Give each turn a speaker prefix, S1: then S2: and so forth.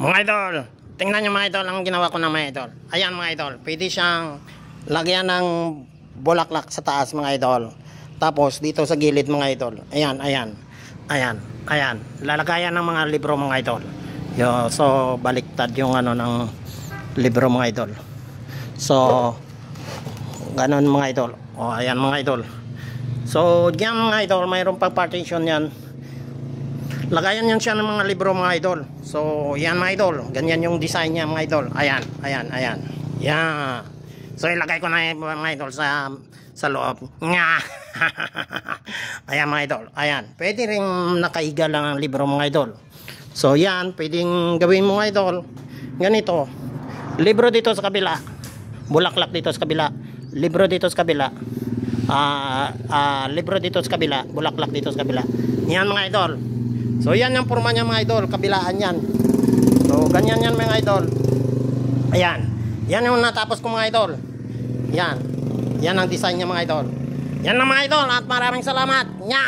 S1: Mga idol, tingnan nyo mga idol ang ginawa ko ng mga idol. Ayan mga idol, pwede siyang lagyan ng bulaklak sa taas mga idol. Tapos dito sa gilid mga idol. Ayan, ayan. Ayan, ayan. Lalagayan ng mga libro mga idol. So baliktad yung ano ng libro mga idol. So ganon mga idol. O ayan mga idol. So diyan mga idol, mayroon pang partition yan. Lagayan yan siya ng mga libro mga idol. So yan mga idol, ganyan yung design niya mga idol. Ayan, ayan, ayan. Yan. So ilagay ko na mga idol sa loob. Nga. Ayan mga idol. Ayan. Pwede rin nakahiga lang ang libro mga idol. So yan, pwedeng gawin mo mga idol. Ganito. Libro dito sa kabila. Bulaklak dito sa kabila. Libro dito sa kabila. Libro dito sa kabila. Bulaklak dito sa kabila. Yan mga idol. So yan yung forma niya mga idol, kabilaan yan. So ganyan yan mga idol. Ayan. Yan yung natapos ko mga idol. Yan. Yan ang design niya mga idol. Yan na mga idol at maraming salamat. Nya!